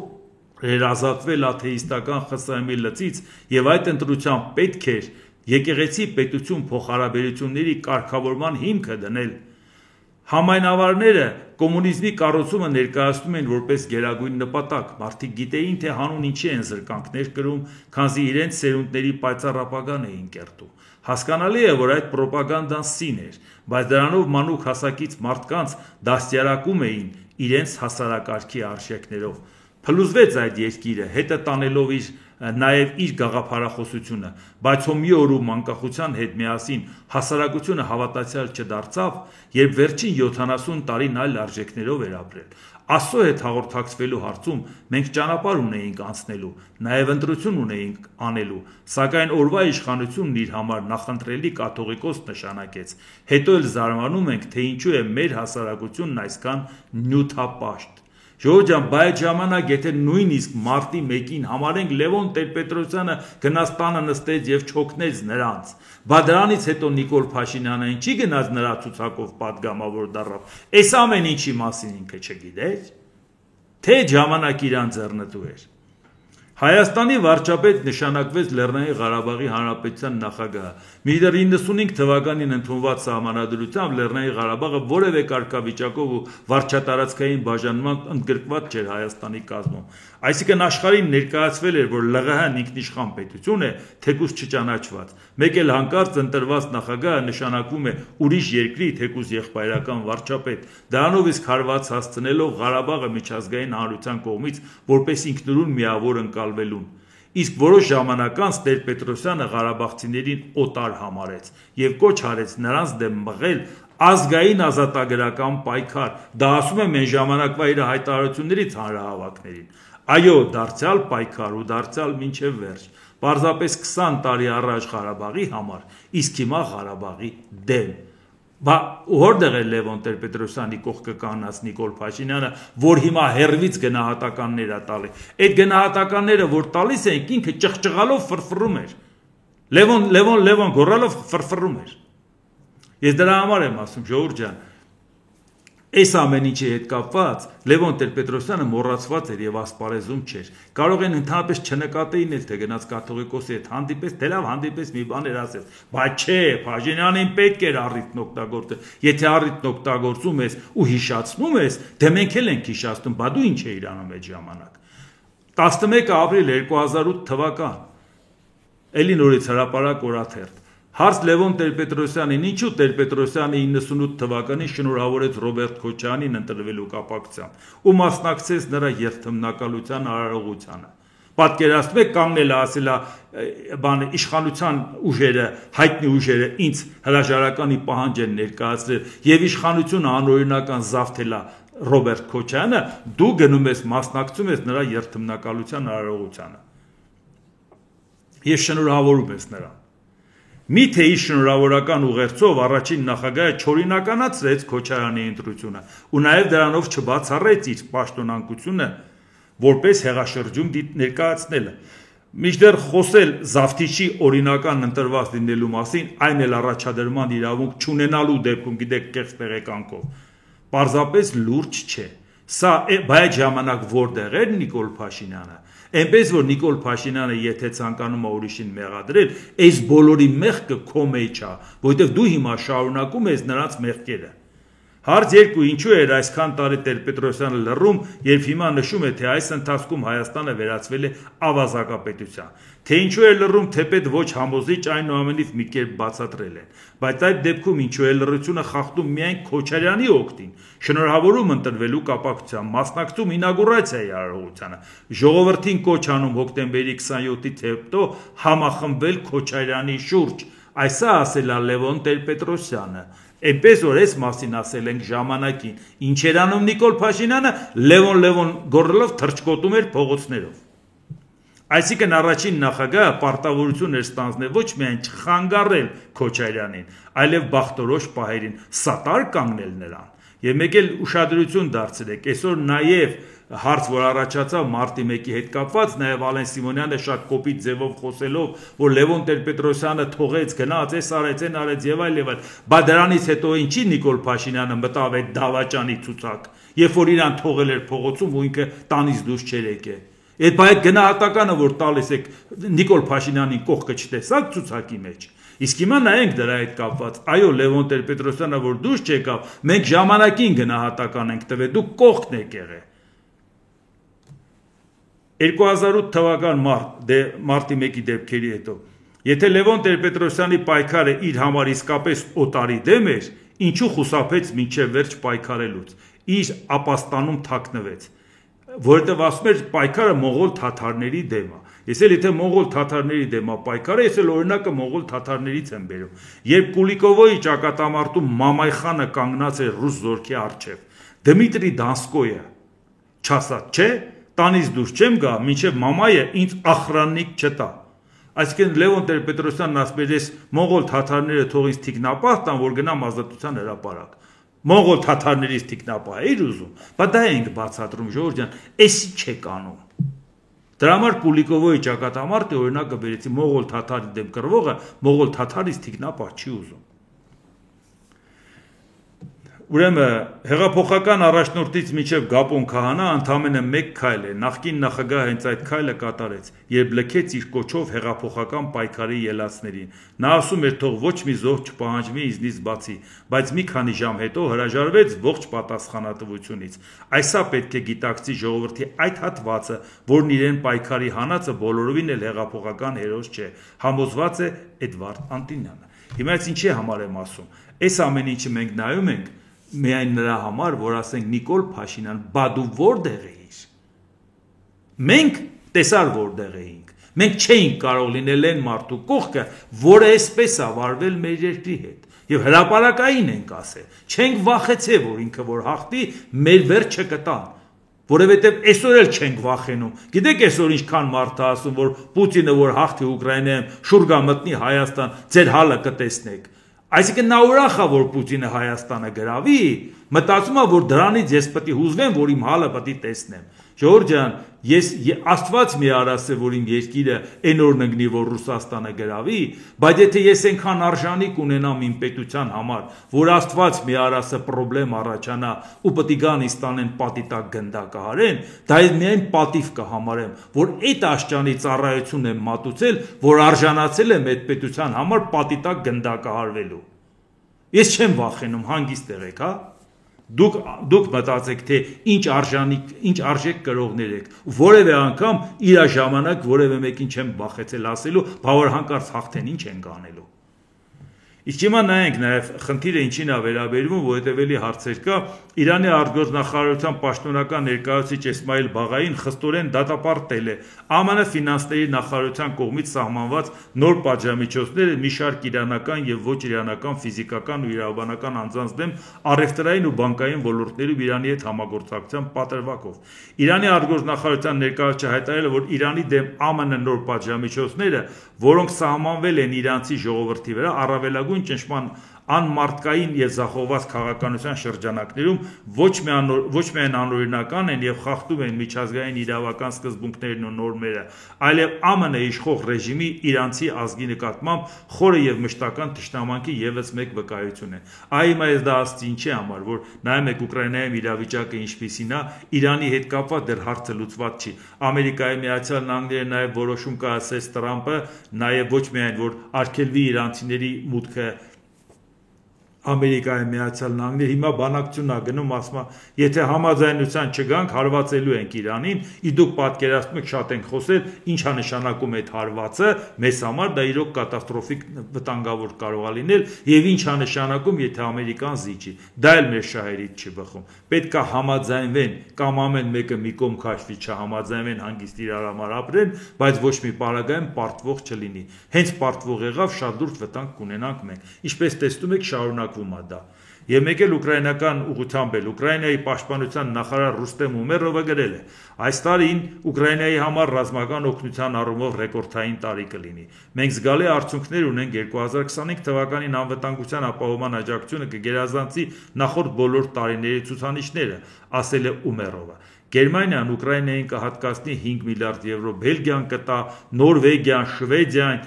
էր ազատվել աթեիստական ԽՍՀՄ լծից եւ այդ ընտրությամբ պետք էր եկեղեցի պետություն փոխհարաբերությունների կարգավորման հիմքը դնել։ Համայնավարները կոմունիզմի կառուցումը ներկայացնում են որպես գերագույն նպատակ, մարդիկ գիտեին, թե հանուն ինչի են զրկանքներ կրում, քանզի իրենց սերունդների պայծառ ապագան էին կերտում։ Հասկանալի է, որ այդ պրոպագանդան սին էր, բայց դրանով մանուկ հասակից մարդկանց դաստիարակում էին իրենց հասարակարգի արժեքներով։ Փլուզվեց այդ երկիրը, հետը տանելով նաև իր գաղափարախոսությունը, բայց մի օրում անկախության հետ միասին հասարակությունը հավատացյալ չդարձավ, երբ վերջին 70 տարին այլ արժեքներով էր ապրել։ Աստծո հետ հաղորդակցվելու հարցում մենք ճանապարհ ունեինք անցնելու, նաև ընտրություն ունեինք անելու, սակայն օրվա իշխանությունն իր համար նախընտրելի կաթողիկոս նշանակեց։ Հետո էլ զարմանում ենք, թե ինչու է մեր հասարակությունն այսքան նյութապաշտ։ Ժողովուրդ ջան, բայց ժամանակ եթե նույնիսկ մարտի 1-ին համարենք Լևոն Տեր-Պետրոսյանը գնաց տանը նստեց եւ չօգնեց նրանց, բա դրանից հետո Նիկոլ Փաշինյանը ինչի գնաց նրա ցուցակով падգամավոր դառավ։ Այս ամեն ինչի մասին ինքը չգիտեր, թե ժամանակ իրան ձեռնտու էր։ Հայաստանի վարչապետ նշանակվեց Լեռնային Ղարաբաղի Հանրապետության նախագահը։ Մինչդեռ 95 թվականին ընդունված սահմանադրությամբ Լեռնային Ղարաբաղը որևէ կարգավիճակով ու վարչատարածքային բաժանման ընդգրկված չէր Հայաստանի կազմում։ Այսինքն աշխարհին ներկայացվել էր, որ ԼՂՀ-ն ինքնիշխան պետություն է, թեկուզ չճանաչված։ Մեկ էլ հանկարծ ընտրված նախագահը նշանակվում է ուրիշ երկրի թեկուզ եղբայրական վարչապետ։ Դրանով իսկ հարված հասցնելով Ղարաբաղը միջազգային հանրության կողմից որպես ինքնուրույն միավոր ընկալվելուն։ Իսկ որոշ ժամանակ անց Տեր-Պետրոսյանը ղարաբաղցիներին օտար համարեց եւ կոչ արեց նրանց դեմ մղել ազգային ազատագրական պայքար։ Դա ասում եմ այն ժամանակվա իր հայտարարություններից հանրահավաքներին։ Այո, դարձյալ պայքար ու դարձյալ մինչև վերջ։ Պարզապես 20 տարի առաջ Ղարաբաղի համար, իսկ հիմա Ղարաբաղի դեմ։ Բա որտեղ է Լևոն Տեր-Պետրոսյանի կողքը կանգնած Նիկոլ Փաշինյանը, որ հիմա հերվից գնահատականներ է տալի։ Այդ գնահատականները, որ տալիս են, ինքը ճղճղալով ֆրֆռում էր։ Լևոն գոռալով ֆրֆռում էր։ Ես դրա համար եմ ասում, ժողովուրդ ջան, այս ամեն ինչի հետ կապված Լևոն Տեր-Պետրոսյանը մոռացված էր եւ ասպարեզում չէր։ Կարող են ընդհանրապես չնկատեին էլ, թե գնաց կաթողիկոսի հետ հանդիպես, թե լավ հանդիպես մի բաներ ասեց, բայց չէ, Փաշինյանին պետք էր առիթն օգտագործել։ Եթե առիթն օգտագործում ես ու հիշացնում ես, դե մենք էլ ենք հիշացնում, բա դու ինչ էիր անում այդ ժամանակ։ 11 ապրիլ 2008 թվական։ Էլի նորից հրապարակ օրաթերթ։ Հարց Լևոն Տեր-Պետրոսյանին, ինչու Տեր-Պետրոսյանը 98 թվականին շնորհավորեց Ռոբերտ Քոչարյանին ընտրվելու կապակցությամբ ու մասնակցեց նրա երթմնակալության արարողությանը։ Պատկերացնում եք կանգնել ասելա իշխանության ուժերը, հայտնի ուժերը ինձ հրաժարականի պահանջ են ներկայացրել եւ իշխանությունը անօրինական զավթելա Ռոբերտ Քոչարյանը, դու գնում ես մասնակցում ես նրա երթմնակալության արարողությանը։ Ես շնորհավորում ես նրան։ Միթե իր շնորհավորական ուղերձով առաջին նախագահը չօրինականացրեց Քոչարյանի ընտրությունը ու նաև դրանով չբացառեց իր պաշտոնանկությունը որպես հեղաշրջում ներկայացնելը Մինչդեռ խոսել Զավթիչի օրինական ընտրված լինելու մասին այն էլ առաջադրման իրավունք չունենալու դեպքում գիտեք կեղծ տեղեկանքով պարզապես լուրջ չէ Սա բայց ժամանակ որտեղ էր Նիկոլ Փաշինյանը Այնպես որ Նիկոլ Փաշինյանը եթե ցանկանում է ուրիշին մեղադրել, այս բոլորի մեղքը քո մեջ է, որովհետև դու հիմա շարունակում ես նրանց մեղքերը։ Հարց 2 ինչու էր այսքան տարի Տեր-Պետրոսյանը լռում, երբ հիմա նշում է, թե այս ընթացքում Հայաստանը վերածվել է ավազակապետության։ Թե ինչու է լռում, թեպետ ոչ համոզիչ այնուամենից մի կերպ բացատրել են։ Բայց այդ դեպքում ինչու է լռությունը խախտում միայն Քոչարյանի օգտին, շնորհավորում ընտրվելու կապակցությամբ, մասնակցում ինագուրացիայի արարողությանը, ժողովրդին կոչ անում հոկտեմբերի 27-ից հետո համախմբվել Քոչարյանի շուրջ։ Այսա ասել է Լևոն Տեր-Պետրոսյանը։ Այնպես որ այս մասին ասել ենք ժամանակին, ինչ էր անում Նիկոլ Փաշինյանը, Լևոն գոռելով թռչկոտում էր փողոցներով։ Այսինքն առաջին նախագահը պարտավորություն էր ստանձնել ոչ միայն չխանգարել Քոչարյանին, այլև բախտորոշ պահերին սատար կանգնել նրան։ Եվ մեկ էլ ուշադրություն դարձրեք, այսօր նաև հարց, որ առաջացավ մարտի 1-ի հետ կապված, նաև Ալեն Սիմոնյանը շատ կոպիտ ձևով խոսելով, որ Լևոն Տեր-Պետրոսյանը թողեց, գնաց, այս արեց, այն արեց եւ այլ, բայց դրանից հետո ինչի Նիկոլ Փաշինյանը մտավ այդ դավաճանի ցուցակ, երբ որ իրան թողել էր փողոցում ու ինքը տանից դուրս չէր եկել։ Այդ բայց գնահատականը, որ տալիս եք Նիկոլ Փաշինյանին կողքը չտեսակ ցուցակի մեջ։ Իսկ հիմա նայենք դրա հետ կապված, այո, Լևոն Տեր-Պետրոսյանը որ դուրս չեկավ, մենք ժամանակին գնահատական ենք տվել, դուք կողքն եք եղել։ 2008 թվական մարտի 1-ի դեպքերի հետո, եթե Լևոն Տեր-Պետրոսյանի պայքարը իր համար իսկապես օտարի դեմ էր, ինչու խուսափեց մինչև վերջ պայքարելուց, իր ապաստանում թաքնվեց, որովհետև ասում էր պայքարը մողոլ թաթարների դեմ է։ Ես էլ եթե մողոլ թաթարների դեմ է պայքարը, ես էլ օրինակը մողոլ թաթարներից եմ բերում։ Երբ Կուլիկովոյի ճակատամարտում Մամայ խանը կանգնած էր ռուս զորքի առջև, Դմիտրի Դանսկոյը չասաց, չէ, տանից դուրս չեմ գա, մինչև Մամայը ինձ ախրաննիկ չտա։ Այսինքն Լևոն Տեր-Պետրոսյանն ասում էր, ես մողոլ թաթարները թող ինձ թիկնապահ տան, որ գնամ ազատության հրապարակ։ Մողոլ թաթարներից թիկնապահ էիր ուզում, բայց դա ենք բացատրում, Ժողովուրդ ջան, էսի չեք անում։ Դրա համար Կուլիկովոյի ճակատամարտի օրինակը բերեցի մողոլ թաթարի դեմ կռվողը, մողոլ թաթարից թիկնապահ չի ուզում։ Ուրեմն հեղափոխական առաջնորդից մինչև Գապոն Քահանա ընդամենը մեկ քայլ է, նախկին նախագահը հենց այդ քայլը կատարեց, երբ լքեց իր կոչով հեղափոխական պայքարի ելածներին։ Նա ասում էր, թող ոչ մի զոհ չպահանջվի ինձնից բացի, բայց մի քանի ժամ հետո հրաժարվեց ողջ պատասխանատվությունից։ Այսա պետք է գիտակցի ժողովրդի այդ հատվածը, որն իրեն պայքարի հանածը բոլորովին էլ հեղափոխական հերոս չէ, համոզված է Էդվարդ Անտոնյանը։ Հիմա այս ինչի համար եմ ասում։ Այս ամեն ինչը մենք նայում ենք միայն նրա համար, որ ասենք Նիկոլ Փաշինյան, բա դու որտեղ էիր։ Մենք տեսար որտեղ էինք։ Մենք չէինք կարող լինել այն մարդու կողքը, որը այսպես է վարվել մեր երկրի հետ։ Եվ հրապարակային ենք ասել։ Չենք վախեցել, որ ինքը որ հաղթի, մեր վերջը կտան։ Որովհետև այսօր էլ չենք վախենում։ Գիտեք այսօր ինչքան մարդ է ասում, որ Պուտինը որ հաղթի Ուկրաինայում, շուրգա մտնի Հայաստան, ձեր հալը կտեսնեք։ Այսինքն նա ուրախ է, որ Պուտինը Հայաստանը գրավի, մտածում է, որ դրանից ես պետք է հուզվեմ, որ իմ հալը պետք է տեսնեմ։ Ժողովուրդ ջան, ես Աստված մի արասե, որ իմ երկիրը այն օրն ընկնի, որ Ռուսաստանը գրավի, բայց եթե ես այնքան արժանիք ունենամ իմ պետության համար, որ Աստված մի արասը պրոբլեմ առաջանա ու պետք է գան ինձ տանեն պատի տակ գնդակահարեն, դա միայն պատիվ կհամարեմ, որ այդ աշճանի ծառայություն եմ մատուցել, որ արժանացել եմ այդ պետության համար պատի տակ գնդակահարվելու։ Ես չեմ վախենում, հանգիստ եղեք, հա։ Դուք մտածեք, թե ինչ արժեք կրողներ եք, որևէ անգամ իր ժամանակ որևէ մեկին չեմ վախեցել ասելու, բա որ հանկարծ հաղթեն ինչ ենք անելու։ Իսկ հիմա նայենք նաև խնդիրը ինչին է վերաբերվում, որովհետև էլի հարցեր կա, Իրանի արտգործնախարարության պաշտոնական ներկայացուցիչ Էսմայիլ Բաղային խստորեն դատապարտել է ԱՄՆ ֆինանսների նախարարության կողմից սահմանված նոր պատժամիջոցները մի շարք իրանական եւ ոչ իրանական ֆիզիկական ու իրավաբանական անձանց դեմ առևտրային ու բանկային ոլորտներում Իրանի հետ համագործակցության պատրվակով։ Իրանի արտգործնախարարության ներկայացուցիչը հայտարարել է, որ Իրանի դեմ ԱՄՆ նոր պատժամիջոցները, որոնք սահմանվել են իրանցի ժողովրդի վրա, առավելագույն ճնշման անմարդկային եւ զախողված քաղաքականության շրջանակներում ոչ միայն անօրինական են եւ խախտում են միջազգային իրավական սկզբունքներն ու նորմերը, այլև ԱՄՆ իշխող ռեժիմի իրանցի ազգի նկատմամբ խորը եւ մշտական թշնամանքի եւս մեկ վկայություն է։ Հիմա ես դա ասացի ինչի համար, որ նայում եք Ուկրաինայում իրավիճակը ինչպիսին է, Իրանի հետ կապված դեռ հարցը լուծված չի։ Ամերիկայի Միացյալ Նահանգները նաեւ որոշում կայացրեց Տրամպը, նաեւ ոչ միայն որ արգելվի իրանցիների մուտքը Ամերիկայի Միացյալ Նահանգներ հիմա բանակցությունն է գնում, ասում է, եթե համաձայնության չգանք, հարվածելու ենք Իրանին, դուք պատկերացնում եք, շատ ենք խոսել, ինչ է նշանակում այդ հարվածը, մեզ համար դա իրոք կատաստրոֆիկ վտանգավոր կարող է լինել, եւ ինչ է նշանակում, եթե Ամերիկան զիջի։ Դա էլ մեր շահերից չի բխում։ Պետք է համաձայնվեն, կամ ամեն մեկը մի կողմ քաշվի, չհամաձայնվեն, հանգիստ իրար համար ապրեն, բայց ոչ մի պարագայում պարտվող չլինի։ Հենց պարտվող եղավ, շատ լուրջ վտանգ կունենանք մենք։ Ինչպես տեսնում եք, շարունակվում է դա։ Եվ մեկ էլ ուկրաինական ուղղությամբ էլ Ուկրաինայի պաշտպանության նախարար Ռուստեմ Ումերովը գրել է. այս տարին Ուկրաինայի համար ռազմական օգնության առումով ռեկորդային տարի կլինի։ Մենք զգալի արդյունքներ ունենք 2025 թվականին անվտանգության ապահովման աջակցությունը կգերազանցի նախորդ բոլոր տարիների ցուցանիշները, ասել է Ումերովը։ Գերմանիան Ուկրաինային կհատկացնի 5 միլիարդ եվրո, Բելգիան կտա, Նորվեգիան, Շվեդիան,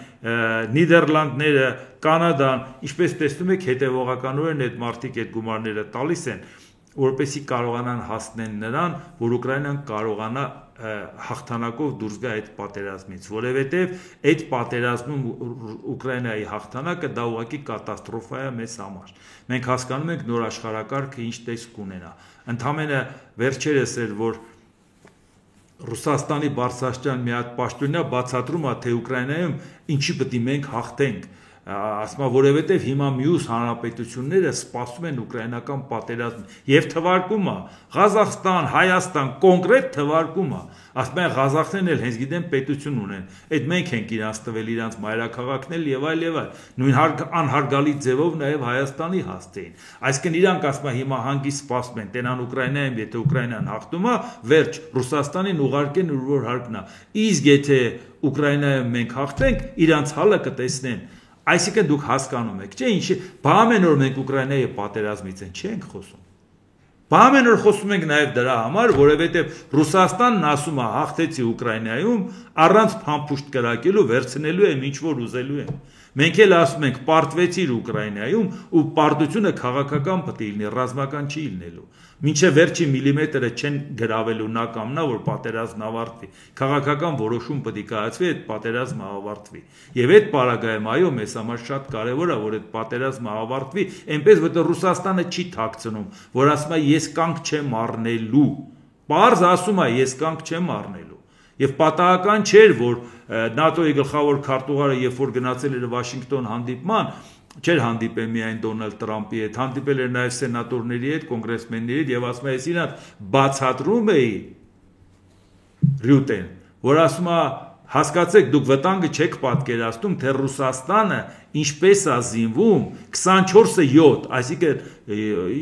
Նիդերլանդները, Կանադան, ինչպես տեսնում եք, հետևողականորեն այդ մարդիկ այդ գումարները տալիս են, որպեսզի կարողանան հասնեն նրան, որ Ուկրաինան կարողանա հաղթանակով դուրս գա այդ պատերազմից, որովհետև այդ պատերազմում Ուկրաինայի հաղթանակը դա ուղղակի կատաստրոֆա է մեզ համար։ Մենք հասկանում ենք նոր աշխարհակարգը ինչ տեսք ունենա։ Ընդամենը վերջերս էր, որ Ռուսաստանի բարձրաստիճան մի հատ պաշտոնյա բացատրում է, թե Ուկրաինայում ինչի պետք է մենք հաղթենք, ասում է, որովհետև հիմա մյուս հանրապետությունները սպասում են ուկրաինական պատերազմ եւ թվարկում է Ղազախստան, Հայաստան կոնկրետ թվարկում է, ասում են Ղազախներն էլ հենց գիտեն պետություն ունեն, այդ մենք ենք իրանց տվել իրանց մայրաքաղաքն էլ եւ այլ, նույն անհարգալի ձևով նաեւ Հայաստանի հասցեին, այսինքն իրանք ասում են հիմա հանգիստ սպասում են, տենան Ուկրաինայում, եթե Ուկրաինան հաղթում է, վերջ Ռուսաստանին ուղարկեն ուր որ հարկն է, իսկ եթե Ուկրաինայում մենք հաղթենք, իրանց հալը կտեսնեն։ Այսինքն դուք հասկանում եք, չէ՞, ինչի, բամեն որ մենք Ուկրաինայի պատերազմից չենք խոսում։ Բամեն որ խոսում ենք նաև դրա համար, որովհետև Ռուսաստանն ասում է հաղթեցի Ուկրաինայում, առանց փամփուշտ կրակելու վերցնելու եմ ինչ որ ուզելու եմ։ Մենք էլ ասում ենք պարտվեցիր Ուկրաինայում ու պարտությունը քաղաքական պետք է լինի, ռազմական չի լինելու։ Մինչև վերջի միլիմետրը չեն գրավելու նա կամ նա, որ պատերազմն ավարտվի։ Քաղաքական որոշում պետք է կայացվի, այդ պատերազմը ավարտվի։ Եվ այդ պարագայում այո, մեզ համար շատ կարևոր է, որ այդ պատերազմը ավարտվի, այնպես որ Ռուսաստանը չի թաքցնում, որ ասում է ես կանգ չեմ առնելու։ Պարզ ասում է ես կանգ չեմ առնելու։ Եվ պատահական չէր, որ ՆԱՏՕ-ի գլխավոր քարտուղարը, երբ որ գնացել էր Վաշինգտոն հանդիպման, չէր հանդիպել միայն Դոնալդ Տրամպի հետ, հանդիպել էր նաև սենատորների հետ, կոնգրեսմենների հետ եւ ասում է, ես իրան բացատրում էի Ռյուտեն, որ ասում է, հասկացեք, դուք վտանգը չեք պատկերացնում, թե Ռուսաստանը ինչպես է զինվում 24-ը 7, այսինքն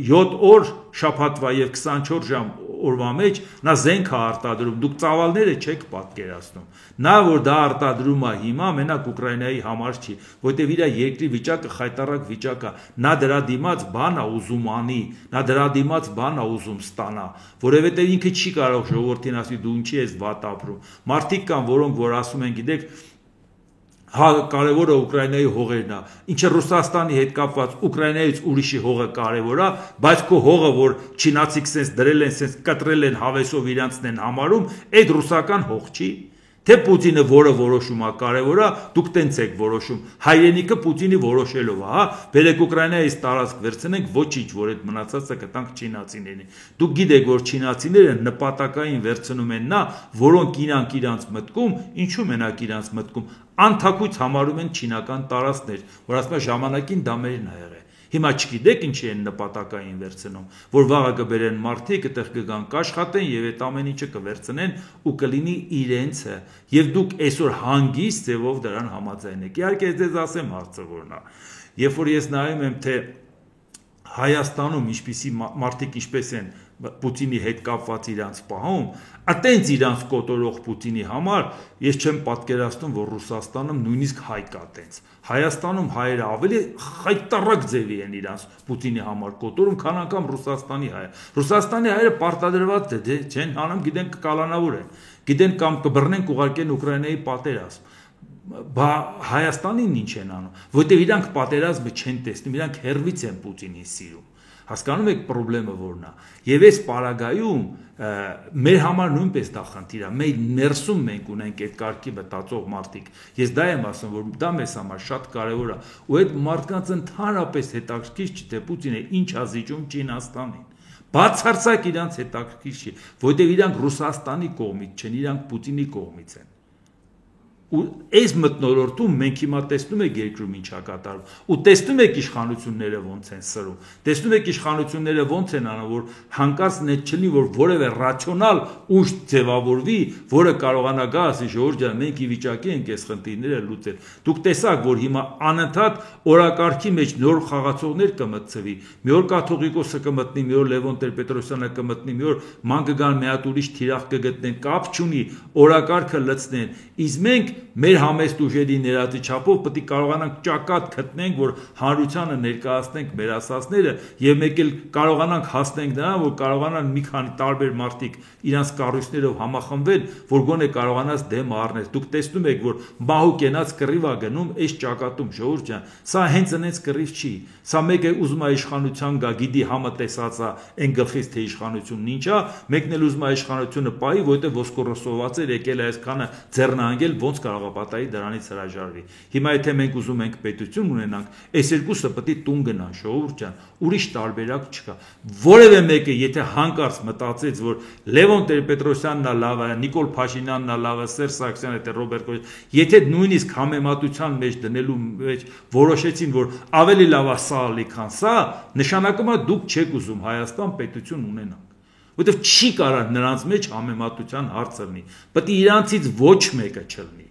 7 օր շաբաթվա եւ 24 ժամ օրվա մեջ նա զենք է արտադրում, դուք ծավալները չեք պատկերացնում։ Նա որ դա արտադրում է հիմա մենակ Ուկրաինայի համար չի, որտեվ իր երկրի վիճակը խայտարակ վիճակ է, նա դրա դիմաց բան է ուզում անի, նա դրա դիմաց բան է ուզում ստանա, որովհետեւ ինքը չի կարող ժողովրդին ասի դու ինչի ես վատ ապրում։ Մարդիկ կան, որոնք որ ասում են, գիտեք, կարևորը Ուկրաինայի հողերն է, ինչը Ռուսաստանի հետ կապված Ուկրաինայից ուրիշի հողը կարևոր է, բայց քո հողը, որ չինացիք սենց դրել են, սենց կտրել են հավեսով իրանցն են համարում, այդ ռուսական հող չի։ Թե Պուտինը որը որոշում է կարևոր է, դուք տենց եք որոշում։ Հայրենիքը Պուտինի որոշելով է, հա, բերեք Ուկրաինայից տարածք վերցնենք, ոչինչ, որ այդ մնացածը կտանք չինացիներին։ Դուք գիտեք, որ չինացիները նպատակային վերցնում են նա, որոնք իրանց մտքում, ինչու մենակ իրանց մտքում, անթակույց համարում են չինական տարածքներ, որ ասում է ժամանակին դա մերն է եղել։ Հիմա չգիտեք ինչի են նպատակային վերցնում, որ վաղը կբերեն մարդիկ, այդտեղ կգան կաշխատեն եւ այդ ամեն ինչը կվերցնեն ու կլինի իրենցը, եւ դուք այսօր հանգիստ ձևով դրան համաձայն եք։ Իհարկե ես ասեմ հարցը որն է։ Երբ որ ես նայում եմ, թե Հայաստանում ինչպիսի մարդիկ ինչպես են Պուտինի հետ կապված իրանց պահում, այտենց իրանց կոտորող Պուտինի համար ես չեմ պատկերացնում, որ Ռուսաստանում նույնիսկ հայ կա տենց։ Հայաստանում հայերը ավելի խայտարակ ձևի են իրանց Պուտինի համար կոտորում, քան անգամ Ռուսաստանի հայը։ Ռուսաստանի հայերը պարտադրված չեն անում, գիտեն կկալանավոր են, գիտեն կամ կբռնեն կուղարկեն Ուկրաինայի պատերազմ։ Բա Հայաստանին ինչ են անում, որտեղ իրանք պատերազմը չեն տեսնում, իրանք հերվից են Պուտինին սիրում։ Հասկանում եք խնդրեմը որն է։ Եվ այս պարագայում մեր համար նույնպես դա խնդիր է։ Մեր ներսում մենք ունենք այդ կարգի մտածող մարդիկ։ Ես դա եմ ասում, որ դա մեզ համար շատ կարևոր է։ Ու այդ մարդկանց ընդհանրապես հետաքրքիր չի, թե Պուտինը ինչ է զիջում Չինաստանին։ Բացարձակ իրանց հետաքրքիր չի, որտեղ իրանք Ռուսաստանի կողմից չեն, իրանք Պուտինի կողմից են։ Ու այս մթնոլորտում մենք հիմա տեսնում եք երկրում ինչ է կատարվում ու տեսնում եք իշխանությունները ոնց են սրում, տեսնում եք իշխանությունները ոնց են անում, որ հանկարծ net չլինի, որ որևէ ռացիոնալ ուժ ձևավորվի, որը կարողանա գա ասի ժողովուրդ ջան, մենք ի վիճակի ենք այս խնդիրները լուծել։ Դուք տեսաք, որ հիմա անընդհատ օրակարգի մեջ նոր խաղացողներ կմտցվի, մի օր կաթողիկոսը կմտնի, մի օր Լևոն Տեր-Պետրոսյանը կմտնի, մի օր ման կգան մի հատ ուրիշ թիրախ կգտնեն, կապ չունի, օրակարգը լցնեն, իսկ մենք մեր համեստ ուժերի ներածի չափով պետք է կարողանանք ճակատ գտնենք, որ հանրությանը ներկայացնենք մեր ասածները եւ մեկ էլ կարողանանք հասնենք նրան, որ կարողանան մի քանի տարբեր մարդիկ իրանց կառույցներով համախմբել, որ գոնե կարողանաս դեմ առնել։ Դուք տեսնում եք, որ մահու կենաց կռիվ է գնում այս ճակատում, ժողովուրդ ջան, սա հենց այնց կռիվ չի։ Սա մեկը ուզում է իշխանության գա, գիտի համը տեսած է այն գլխից թե իշխանությունն ինչ է, մեկն էլ ուզում է իշխանությունը պահի, որտեղ ոսկորոսոված էր եկել այսքանը ձեռնահանգել, ոնց կարող է պատահի դրանից հրաժարվի։ Հիմա եթե մենք ուզում ենք պետություն ունենանք, այս երկուսը պետք է տուն գնան, ժողովուրդ ջան, ուրիշ տարբերակ չկա։ Որևէ մեկը եթե հանկարծ մտածեց, որ Լևոն Տեր-Պետրոսյանն է լավը, Նիկոլ Փաշինյանն է լավը, Սերժ Սարգսյանը, թե Ռոբերտ Քոչարյանը, եթե նույնիսկ համեմատության մեջ դնելու մեջ որոշեցին, որ ավելի լավ է սա ալի, քան սա, նշանակում է դուք չեք ուզում Հայաստան պետություն ունենալ։ Որտեվ չի կարող նրանց մեջ համեմատության հարց լինի։ Պետք է իրանցից ոչ մեկը չլինի։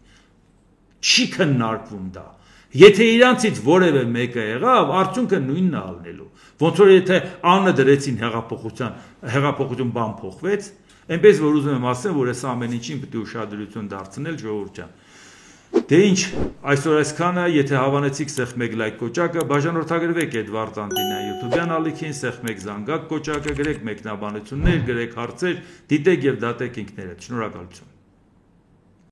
Չի քննարկվում դա։ Եթե իրանցից որևէ մեկը եղավ, արդյունքը նույնն է ալնելու։ Ոնց որ եթե անունը դրեցին հեղափոխություն բան փոխվեց, այնպես որ ուզում եմ ասեմ, որ այս ամեն ինչին պետք է ուշադրություն դարձնել, ժողովուրդ ջան։ Դե ինչ, այսօր այսքանը, եթե հավանեցիք սեղմ 1 լայք կոճակը, բաժանորդագրվեք Էդվարդ Անտինյանի YouTube-յան ալիքին, սեղմ 1 զանգակ կոճակը, գրեք մեկնաբանություններ, գրեք հարցեր, դիտեք եւ դատեք ինքներդ։ Շնորհակալություն։